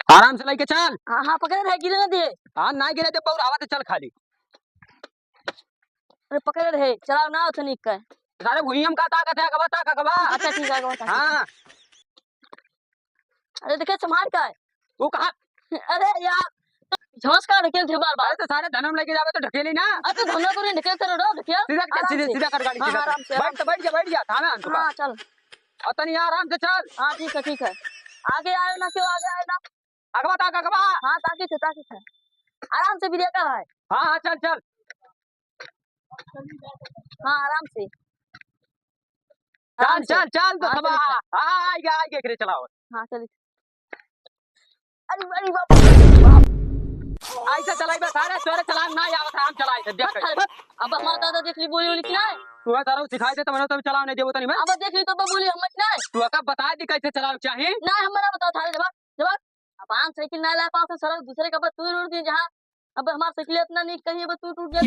आराम से लेके चल। हाँ हाँ पकड़े रहे, गिरे ना दे। हाँ ना गिरे तो बहुत हवा से चल खाली। अरे पकड़े रहे, चलाओ ना उठे निक कर। सारे भुइयम का ताकत है, कबा ताकत कबा। अच्छा ठीक है बता। हाँ अरे देखे संभाल का है। वो कहा। अरे यार झोंस का ढकेल थे बार बार। अरे तो सारे धनम लेके जावे तो ढकेली ना। अरे तो धनवा को नहीं ढकेल कर रो ढकेल। सीधा कर, आराम सीधे से। सीधा कर गाड़ी हाँ सीधा कर। आराम से बैठ तो बैठ जा थाना अंत का। हाँ चल। और तनी आराम से चल। हाँ ठीक है। आगे आए ना, क्यों आगे आए ना। अगवा ताक अगवा। हाँ ताकि थे। आराम से भी देखा है। हाँ हाँ चल चल। हाँ आराम से। चल चल चल तो हाँ, सबा। चलिए। हाँ आगे करे चलाओ। हाँ चलिए। अरे अरे बाप। ऐसा चलाई बस सारे तोरे चलान ना आवत हम चलाई थे देख। अब हमारा दादा देख ली बोली लिखना है। तू तारो सिखाई दे तो मनो तब चलाओ नहीं देबो तनी मैं। अब देख ली तो बोली हम ना है। तू का बता दी कैसे चलाओ चाहिए ना हमारा बताओ थारे जवाब जवाब। अब आम साइकिल ना ला पास सड़क दूसरे का बस तू रोड दी जहां। अब हमारा साइकिल इतना नहीं कहीं अब तू टूट गया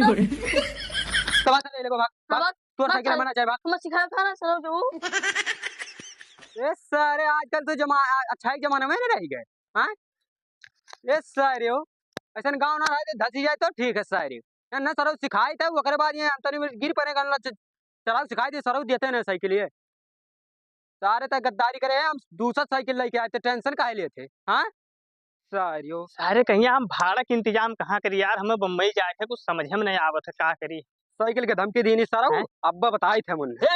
तो बात ले ले भाग तोर साइकिल मना चाहे भाग। हम सिखाया था ना सर जो। ये सारे आजकल तो अच्छा ही जमाने में नहीं रह गए। हाँ ये सारे हो ऐसा गाँव ना रहे धसी जाए तो ठीक है सारे ना सर सिखाई थे वो बाद ये अंतरी में गिर पड़े गन चलाओ सिखाई दे सर देते ना साइकिल ये सारे तक गद्दारी करे हम दूसरा साइकिल लेके आए थे टेंशन काहे लिए थे। हाँ सारियो सारे कहीं हम भाड़ा के इंतजाम कहाँ करी यार, हमें बम्बई जाए थे, कुछ समझ में नहीं आवत है का करी। साइकिल के धमकी दी नहीं सारा अब्बा बताई थे मुन्ने।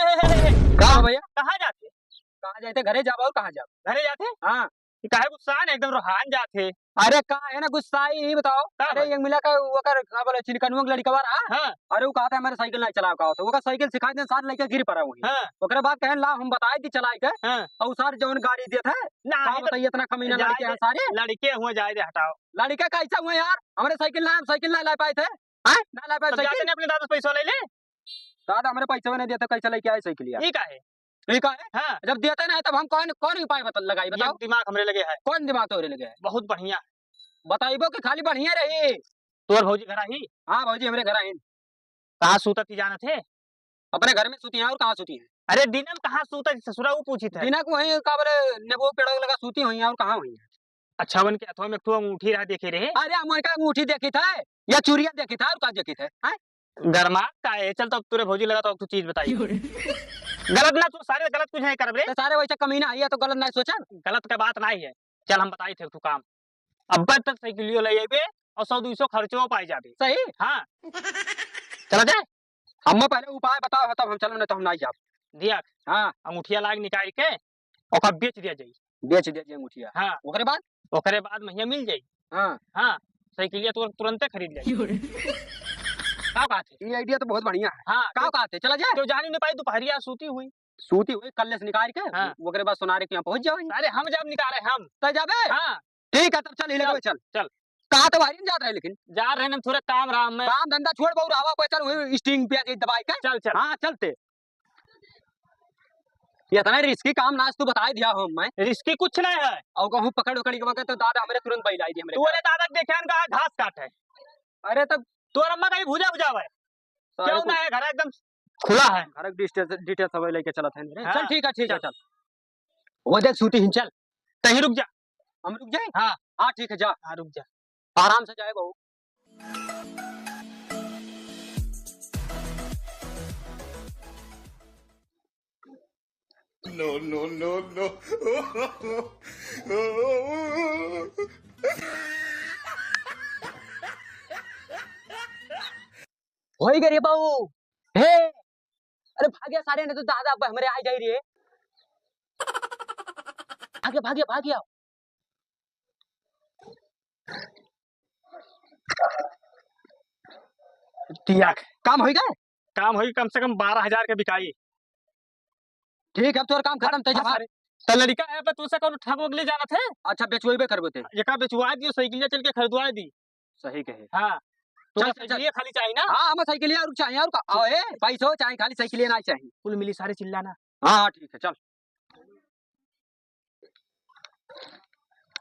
कहाँ भैया कहाँ जाते? कहाँ जाते घरे जाओ और कहाँ जाओ घरे जाते? हाँ काहे गुस्सा है एकदम रोहान जाते। अरे कहाँ है ना गुस्साई ही बताओ। अरे ये मिला का वो कर का बोले चिलकनुआ के लड़का वाला। हाँ अरे वो कहा था मेरे साइकिल नहीं चलाओ का तो वो का साइकिल सिखा दे साथ लेके गिर पड़ा वही। हाँ ओकरे बाद कहन ला हम बताए दी चलाए के। हाँ और सारे जवन गाड़ी देत है ना का बताइए इतना कमीना लड़के हैं सारे। लड़के हुए जाए दे हटाओ। लड़का कैसा हुआ यार हमारे साइकिल ना ला पाए थे। हैं ना ला पाए साइकिल अपने दादा पैसा ले ले। दादा हमारे पैसे नहीं देते कैसे लेके आए साइकिल यार। ठीक है ठीक है हाँ जब देते ना तब हम कौन कौन उपाय लगाई बताओ। दिमाग हमरे लगे है। कौन दिमाग तो लगे है बहुत बढ़िया। बताइबो कि खाली बढ़िया रही। तोर भौजी घर ही? हाँ भौजी हमारे घर आई कहाँ सूतत ही जाना थे? अपने घर में सूती हैं और कहाँ सूती हैं। अरे दिनम कहाँ सूतत ससुरा वो पूछी थे। दिनक वही का बोले नेबो पेड़ लगा सूती हुई हैं और कहाँ हुई हैं। अच्छा बन के अथवा में तो अंगूठी रहा देखे रहे। अरे हम का अंगूठी देखी था या चूड़िया देखी था और का देखी थे। हैं गरमा का है चल तो तुरे भौजी लगा तो तू चीज बताई। गलत ना तू सारे गलत कुछ नहीं कर बे। तो सारे वैसे कमीना है तो गलत नहीं सोचा। गलत का बात नहीं है। चल हम बताई थे तू काम अब तक साइकिलियो ले आइबे और 100-200 खर्चो पाई जाबे। सही हाँ चला जाए। हम पहले उपाय बताओ तब हम चलो नहीं तो हम नहीं जाब। दिया हाँ अंगूठिया लाग निकाल के ओका बेच दिया जाई। बेच दीजिए अंगूठिया। हाँ ओकरे बाद महिया मिल जाई। हाँ हाँ साइकिलिया तो तुरंत खरीद जाई। का बात है ये आइडिया तो बहुत बढ़िया है। हाँ का बात है चला जाए। तो जानी नहीं पाई दोपहरिया सूती हुई कल से निकाल के हाँ। ओकरे बाद सोनारे के यहाँ पहुंच जाओ। अरे हम जब निकाले हम तो जाबे। हाँ ठीक है तब चल ही चल चल। कहाँ तो बाहर जा रहे लेकिन जा रहे हैं थोड़ा काम राम में। काम धंधा छोड़ बहु हवा पे चल वही स्टिंग पे दबाई के चल चल। हाँ चलते ये इतना रिस्की काम नाच तू बता दिया हम मैं। रिस्की कुछ नहीं है और कहूँ पकड़ उकड़ के वक्त तो दादा हमारे तुरंत बैलाई दी हमारे। तूने दादा देखे कहा घास काट है। अरे तब तोर अम्मा कहीं भूजा भुजावा है क्यों ना है घर एकदम खुला है। घर डिटेल सब लेके चला था हाँ। चल ठीक है चल वो देख सूती ही चल कहीं रुक जा। हम रुक जाए। हाँ हाँ ठीक है जा हाँ रुक जा आराम से जाए बहू। No. हो ही गई बहू हे अरे भाग्य सारे ने तो दादा हमारे आ जाई रे भाग्य काम हो गए। काम होगी कम से कम 12,000 के बिकाई। ठीक है अब तोर काम खत्म थे जब तो लड़का है पर तुझसे कौन ठग वग ले जाना थे। अच्छा बेचवेबे करबो थे एका बेचवा दियो साइकिल चल के खरीदवा दी। सही कहे। हाँ तो चल, साइकिल खाली चाहिए ना। हाँ हम साइकिल और चाहिए और आओ ए पैसो चाहिए खाली साइकिल ना चाहिए कुल मिली सारे चिल्लाना। हाँ ठीक है चल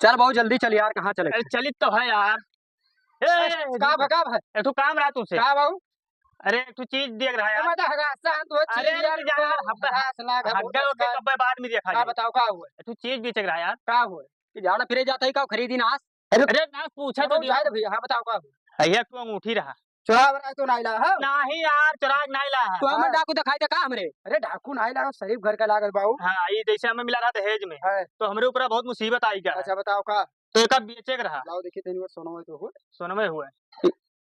चल बहुत जल्दी चल यार कहाँ चले। अरे चलित तो है यार। का काम रहा तुझसे। का बाबू अरे तू चीज देख रहा है यार। अरे यार बाद में देखा। बताओ का हुआ तू चीज बेच रहा है यार। का हुआ कि झाड़ा फिरे जाता ही का खरीदी ना। अरे ना पूछा तो दिया भैया हाँ बताओ का भैया क्यों अंगूठी रहा चुरा रहा है तो नहीं ला है नहीं यार चुराग नहीं ला तो हमें डाकू दिखाई दे का हमरे। अरे डाकू नहीं ला शरीफ घर का लागत बाबू। हाँ ये जैसे हमें मिला रहा दहेज में है। तो हमारे ऊपर बहुत मुसीबत आई क्या अच्छा बताओ का तो एक बेचे रहा लाओ देखिए तेरी बार सोना में तो हो सुनवे हुए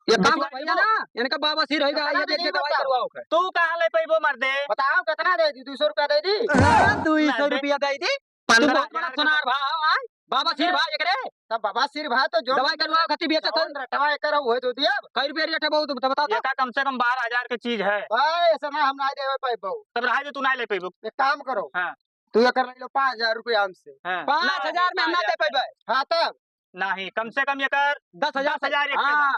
ये काम बिचवा भैया ना इनका बाबा सिर होगा ये देख के दवाई करवाओ के तू कहाँ ले पैबो मर दे बताओ कितना दे दी 200 रुपया दे दी 200 रुपया दे दी 15,000 सुनार भाव आए बाबा सिर भाई एकरे तब बाबा सिर भाई तो जो दवाई करवाओ खती बेचे तो दवाई करो वो तो दिया कई रुपया रेट है बहुत बता ये का कम से कम 12,000 की चीज है भाई ऐसा ना हम नहीं देवे पाई बहु तब रहा तू नहीं ले पैबो एक काम करो हाँ। तू ये कर लो 5,000 रुपया हमसे हाँ। 5,000 में हम ना दे पाई हाँ तब नहीं कम से कम ये कर 10,000 10,000 हाँ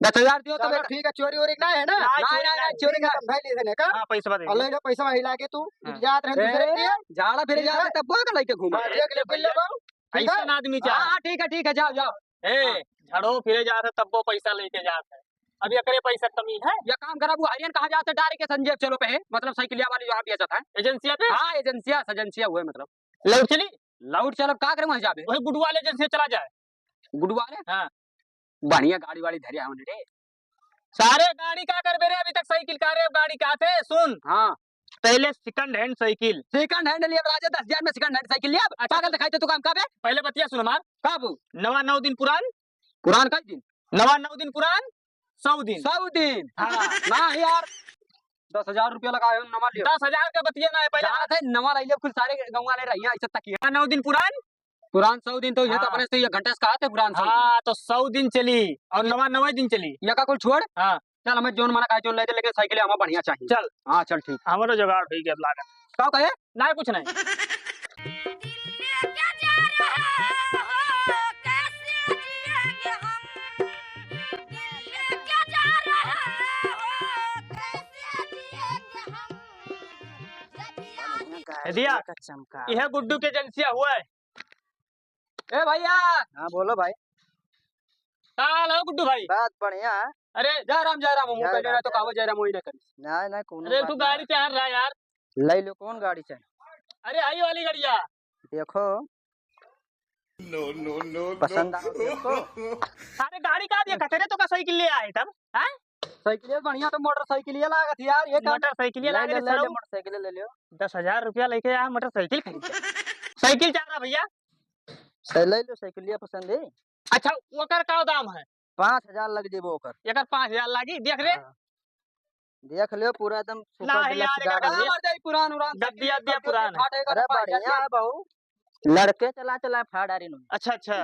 10,000 दियो तो ठीक है चोरी वोरी ना है ना नहीं, चोरी का धंधा ले देने का हाँ पैसा दे ले लो पैसा हिला के तू हाँ। जात रहे दूसरे के झाड़ा फिर जाते तब बोल के लेके घूम देख ले बिल्लो ऐसा आदमी चाह हाँ ठीक है जाओ जाओ ए झड़ो फिरे जाते तब वो पैसा लेके जाते अभी अकरे पैसा कमी है ये काम करा वो हरियन कहाँ जाते डायरेक्ट के संजेब चलो पे है मतलब साइकिलिया वाली जो आप बेचत है एजेंसिया पे हाँ एजेंसिया हुए मतलब लौट चली लाउड चलो का करे वहां जाबे वही गुड वाले एजेंसिया चला जाए गुड वाले हाँ। बढ़िया गाड़ी वाली धरिया होने रे सारे गाड़ी का कर बेरे अभी तक साइकिल का रे गाड़ी का थे सुन हाँ पहले second hand cycle second hand लिया राजा 10,000 में सेकंड हैंड साइकिल लिया पागल दिखाई तो तू काम का बे पहले बतिया सुन हमार कब नवा 9 दिन पुरान पुरान का दिन नवा 9 दिन पुरान 100 दिन 100 दिन हाँ। ना यार 10,000 रुपया लगाए हो नवा लियो 10,000 का बतिया ना है पहले जहाँ थे नवा ले लियो कुल सारे गाँव वाले रही ऐसा तक नवा 9 दिन पुरान पुरान 100 दिन तो ये तो हाँ। अपने से ये घंटे से कहा थे पुरान 100 हाँ तो 100 दिन चली और नवा 9 दिन चली ये का कुल छोड़ हाँ। चल हमें जोन मना का जोन ले दे लेकिन साइकिल हमें बढ़िया चाहिए चल हाँ चल ठीक हमारा जुगाड़ ठीक है लागत का कहे ना कुछ नहीं दिया चमका यह गुड्डू के एजेंसिया हुआ है ए भैया हाँ बोलो भाई काल हो गुड्डू भाई बात बढ़िया है अरे जय राम मुंह जय पे राम, ले तो जय कहावत जय राम वही ना करी नहीं नहीं कौन अरे तू गाड़ी चाह रहा है यार ले लो कौन गाड़ी चाहिए अरे आई वाली गाड़िया देखो पसंद आओ देखो अरे गाड़ी का दिया कचरे तो का साइकिल ले आए तब हैं साइकिल बढ़िया तो मोटरसाइकिल ये लागत यार ये काम मोटरसाइकिल ले ला ले के ले ले मोटरसाइकिल ले लो 10,000 रुपया लेके आया मोटरसाइकिल खरीद साइकिल चाह रहा भैया ले लो साइकिल ये पसंद है अच्छा ओकर का दाम है 5,000 लग जेबो ओकर एकर 5,000 लागी देख रे हाँ। देख लियो पूरा एकदम ना सुपर डिलक्स यार, गाड़ी है। मर जाई पुरान उरान गद्दिया दिया पुरान अरे बढ़िया है बहू लड़के चला चला फाड़ारी नु अच्छा अच्छा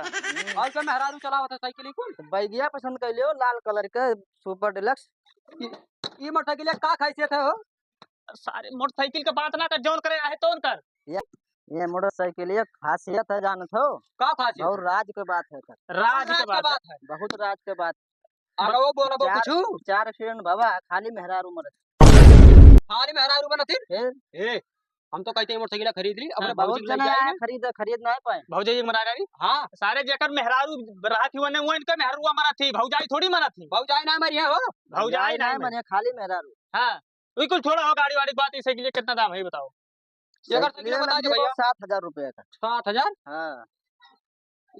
और का मेहरारू चलावत है साइकिल को बैगिया पसंद कर लियो लाल कलर के सुपर डिलक्स ये मोटरसाइकिल का खासियत है हो सारे मोटरसाइकिल का बात ना कर जौन करे आहे तौन कर ये मोटरसाइकिल ये खासियत है जानत हो का खासियत और राज के बात है कर राज के बात है बहुत राज के बात अगर वो बोलो वो चार- कुछ 4 एक्सीडेंट बाबा खाली मेहरारू मरत खाली मेहरारू बनती फिर ए हम तो कहते हैं मोटरसाइकिल खरीद ली अपने बहुत भौजी जना लेके आए आए खरीद नहीं पाए भौजाई जी मरा रही हां सारे जेकर मेहरारू रात हुआ ने वो इनका मेहरुआ मरा थी भौजाई थोड़ी मरा थी भौजाई ना मरी है हो भौजाई ना नहीं मने खाली मेहरारू हां बिल्कुल छोड़ा हो गाड़ी वाड़ी बात इसे के लिए कितना दाम है बताओ ये अगर साइकिल बता दे भैया 7,000 रुपए का 7,000 हाँ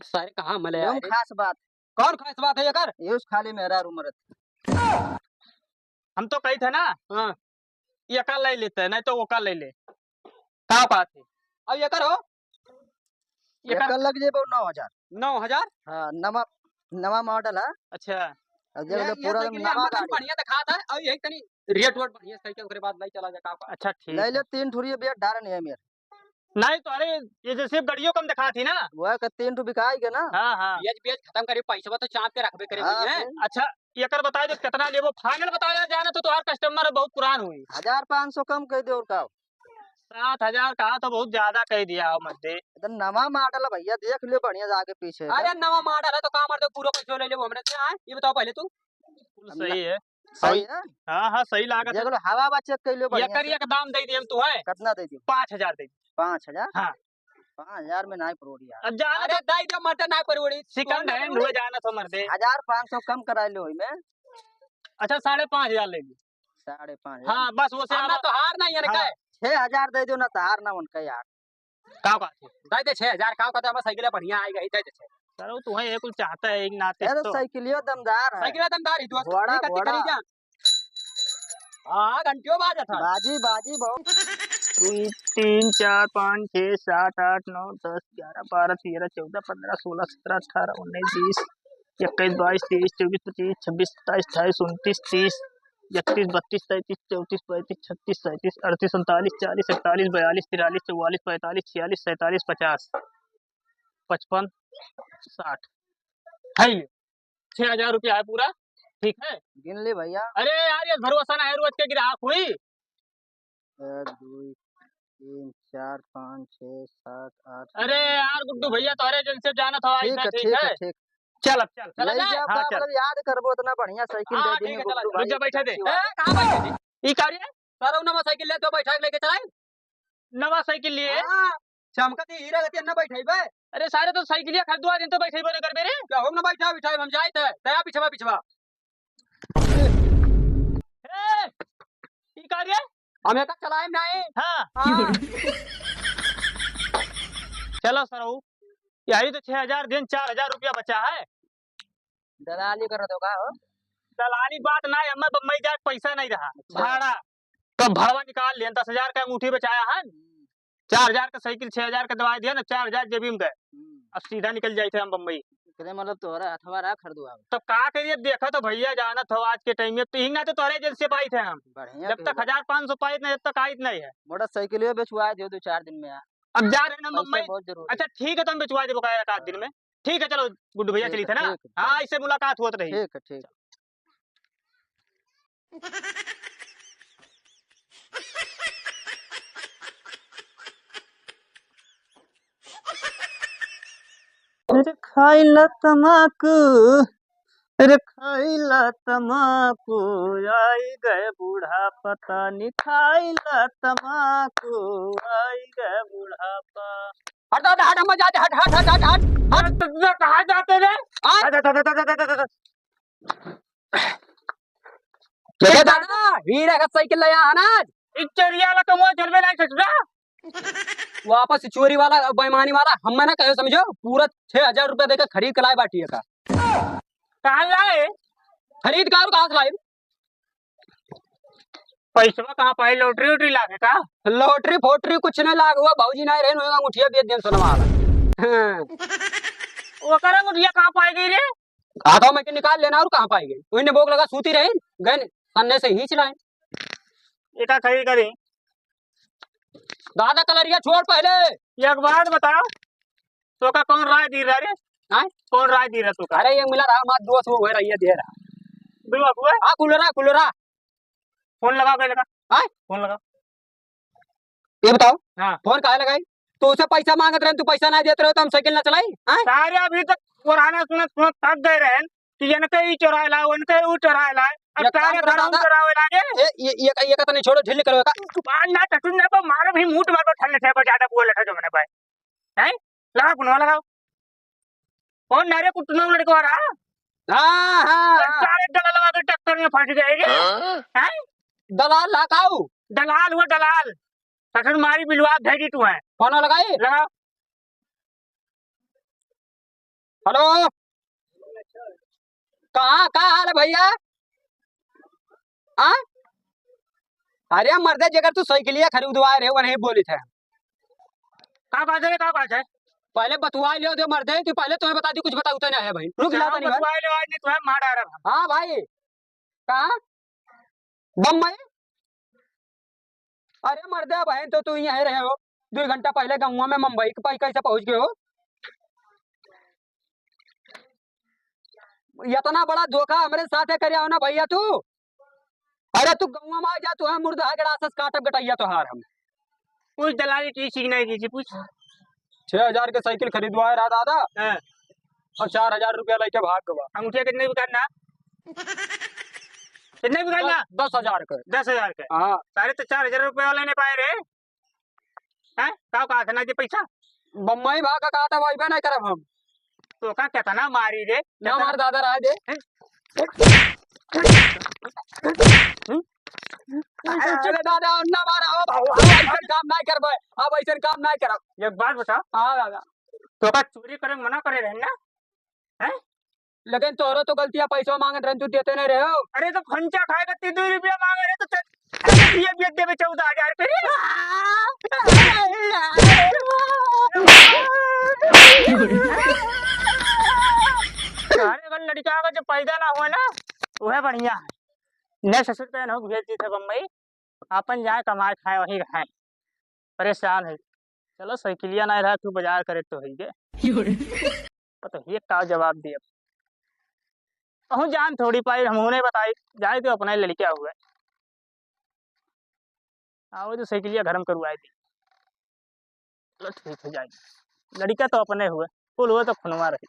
सारे कहां मिले एकदम यार खास बात कौन खास बात है ये कर ये उस खाली मेहरारू मरत हम तो कही थे ना हां ये का ले लेते हैं नहीं तो वो का ले ले का बात है अब ये करो ये एक लग जेबो 9,000 9,000 हाँ नवा मॉडल है अच्छा अब देख लो पूरा एकदम नवा गाड़ी बढ़िया दिखा था और यही तनी रेट वोट बढ़िया सही के ओकरे बाद नहीं चला जा का अच्छा ठीक ले है। लो 3 ठुरिया बेट डारन है मेरे नहीं तो अरे ये जैसे गाड़ियों कम दिखा थी ना वो है कि 3 ठु बिकाई के ना हाँ हाँ बेच खत्म करे पैसा तो चाप के रखबे करे हाँ, भैया फिर अच्छा ये कर बताओ जो कितना लेबो फाइनल बताया जाना तो तुम्हारा कस्टमर बहुत पुरान हुई 1,500 कम कर दे और का 7,000 कहा तो बहुत ज्यादा कह दिया हो मत दे एकदम नवा मॉडल है भैया देख लियो बढ़िया आगे पीछे का। अरे नवा मॉडल है तो का मर दो पूरा पैसा ले ले वो हमने से आए ये बताओ पहले तू सही है सही है हाँ हाँ सही लागत देख लो हवा बा चेक कर लियो है ये बढ़िया कर से। एक दाम दे दिए तू है कितना दे दियो 5,000 दे 5,000 हाँ। 5,000 में नहीं परोड़ी यार अब जाना अरे दाई दो मटन ना परवड़ी सेकंड हैंड हुए जाना तो मर दे 1,500 कम करा लो में अच्छा 5,500 ले ली 5,500 हाँ बस वो से हमने तो हार नहीं है हाँ। का 6,000 दे दो ना तार ना उनका यार का थे दे दे 6000 का कहता हमारा साइकिल बढ़िया आई गई दे दे 6 सर तुम्हें एक कुल चाहता है एक नाते अरे तो साइकिलियो दमदार है। साइकिल दमदार ही तू घोड़ा, नहीं करती घोड़ा। खरीद जा हां घंटियों बाजा था बाजी बाजी बहुत। 3 4 5 6 7 8 9 10 11 12 13 14 15 16 17 18 19 20 21 22 23 24 25 26 27 28 29 30 31 32 33 34 35 36 37 38 39 40 41 42 43 44 45 46 47 50 55 60 है ये 6000 रुपया है पूरा ठीक है। गिन ले भैया। अरे यार ये भरोसा ना है रोज के ग्राहक हुई 1 2 3 4 5 6 7 8। अरे यार गुड्डू भैया तो अरे जन से जाना था ठीक है ठीक ठीक है है ठीक। चल अब चल चल यही जाए जब हाँ चल मतलब याद करबो उतना बढ़िया साइकिल हाँ दे ठीक देंगे है चला गुड्डू रुक जा भाई। बैठा दे ए कहां बैठे थी ई कार्य सर उन नवा साइकिल ले तो बैठा के लेके चलाए नवा साइकिल लिए हां चमकती हीरा गति न बैठे बे अरे सारे तो साइकिलिया खरीदवा दिन तो बैठे बोले कर मेरे क्या हम न बैठा बिठाए हम जाए थे दया पिछवा पिछवा ए ई कार्य हमें का चलाए नहीं हाँ हां चलो सर यही तो 6000 दिन 4000 रुपया बचा है दलाली कर दो का हो। दलाली बात ना है मैं बम्बई जा पैसा नहीं रहा भाड़ा तो भाड़ा निकाल लिया 10,000 का अंगूठी बचाया है 4000 का साइकिल 6000 का दवाई दिया ना 4000 जेबी में गए अब सीधा निकल जाए थे हम बम्बई करे मतलब तोहरा हथवा रहा खरीदो अब। तो का करिए देखा तो भैया जाना था आज के टाइम में तो हिंगा तो तोरे एजेंसी पाई थे हम बढ़िया जब तक 1500 पाई नहीं जब तक आई नहीं है मोटर साइकिलियो बेचवा दियो 2-4 दिन में यार। अब जा रहे हैं हम पैसा बम्बई बहुत जरूरी। अच्छा ठीक है तो हम भिजवा देबो का एक आध दिन में ठीक है चलो गुड्डू भैया ठीक चली है, थे ना ठीक है, हाँ इससे मुलाकात होत रही ठीक है ठीक। अरे खाइला तमाकू अरे खाइला तमाकू आई गए बुढ़ापा तानी खाइला तमाकू आई गए बुढ़ापा हट हट हट हम जाते हट हट हट हट हट हट कहाँ जाते रे ये दादा हीरा का साइकिल लाया अनाज इचरिया वाला कमो चलवे नहीं सकता वापस चोरी वाला बेईमानी वाला हम ना कहे समझो पूरा 6000 रुपया देकर खरीद के लाए बाटी का कहाँ लाए खरीद का कहां से लाए पैसा कहाँ पाए लॉटरी वोटरी लागे का लॉटरी फोटरी कुछ नहीं लाग हुआ भाऊजी नहीं रहे नोएगा मुठिया बेच दिन सुनवा वो करा मुठिया कहाँ पाई गई रे हाथों में के निकाल लेना और कहां पाएंगे उन्हें भोग लगा सूती रहे गए सन्ने से ही चलाए एका खरीद करी दादा कलरिया छोड़ पहले एक बात बताओ तो का कौन राय दी रहा रे हाँ? कौन राय दी रहा तू का अरे ये मिला रहा मात दोस्त वो हो रही है दे रहा बिल्कुल हुआ हाँ कुलरा फोन लगा के लगा हाँ? फोन लगा ये बताओ हाँ फोन काहे लगाई तो उसे पैसा मांगत रहे तू पैसा नहीं देते रहे तो हम साइकिल ना चलाई हाँ? सारे अभी तक पुराना सुनत थक गए रहे कि इनके ही चुराए ला उनके ही चुराए ला अब ये सारे काम करो घरों दादा। चुरावे लागे ये का तो नहीं छोड़ो ढिल्ली करो का बाल ना टटुन ना पर मारो भी मुंह मारो ठल्ले से ज्यादा बोले था जो मैंने भाई हैं लगा कुनवा लगाओ कौन नारे कुटनो लड़को आ रहा हाँ हाँ सारे दलाल लगा के ट्रैक्टर में फंस गए हैं दलाल लाकाऊ दलाल हुआ दलाल ससुर मारी बिलवा भेजी तू है फोन लगाई लगा हेलो कहाँ हाल है भैया हाँ अरे मर्दे जगह तू साइकिलिया खरीदवा रहे वो नहीं बोली थे का बात है पहले बतवा लियो दे मर्दे तू पहले तुम्हें बता दी कुछ बताऊ तो नहीं है भाई रुक जा नहीं बतवाए ले आज नहीं तो है मार आ रहा हाँ भाई कहाँ बम्बई अरे मर्दे बहन तो तू यहीं रहे हो 2 घंटा पहले गाँव में मुंबई के कैसे पहुंच गए हो इतना बड़ा धोखा हमारे साथ करे हो ना भैया तू अरे तू गाँव में आ जा तू है मुर्दा गड़ासस काटब गटैया तो हार हम कुछ दलाली की सीखना की पूछ 6000 के साइकिल खरीदवाए रहा दादा हाँ। और 4000 रुपया लेके भाग गवा अंगूठिया कितने बिकाना कितने बिकाना 10,000 के 10,000 के हाँ सारे तो 4,000 रुपये वाले ने पाए रे हैं कहा था ना जी पैसा बम्बई भाग का कहा था वही पे नहीं करब हम तो का कहता ना मारी रे ना हमारे दादा रहा दे अरे दादा ना मारा हो भाऊ अब ऐसा काम नहीं करबे अब ऐसा काम नहीं करब एक बात बता, हाँ दादा तो का चोरी करे मना करे रहना है? लेकिन तोरो तो गलतियां पैसा मांगत रहन तू देते नहीं रहे हो अरे तो खंचा खाएगा 3 रुपया मांग रहे तो ये बेच देवे 14,000 करिए। अरे अगर लड़का का जो पैदा ना हुआ ना वह बढ़िया है। न ससुर पे न हो भेज दी थे बम्बई, अपन जाए कमाए खाए वही खाए। परेशान है। चलो साइकिलिया ना रहा तू बाजार करे तो है तो ये का जवाब दिया कहूँ जान थोड़ी पाई हम नहीं बताई जाए तो अपना ही लड़का हुआ आओ तो साइकिलिया घर में करवाई दी। चलो ठीक है जाएगी लड़का तो अपने हुए कुल हुए तो खुनवा रही।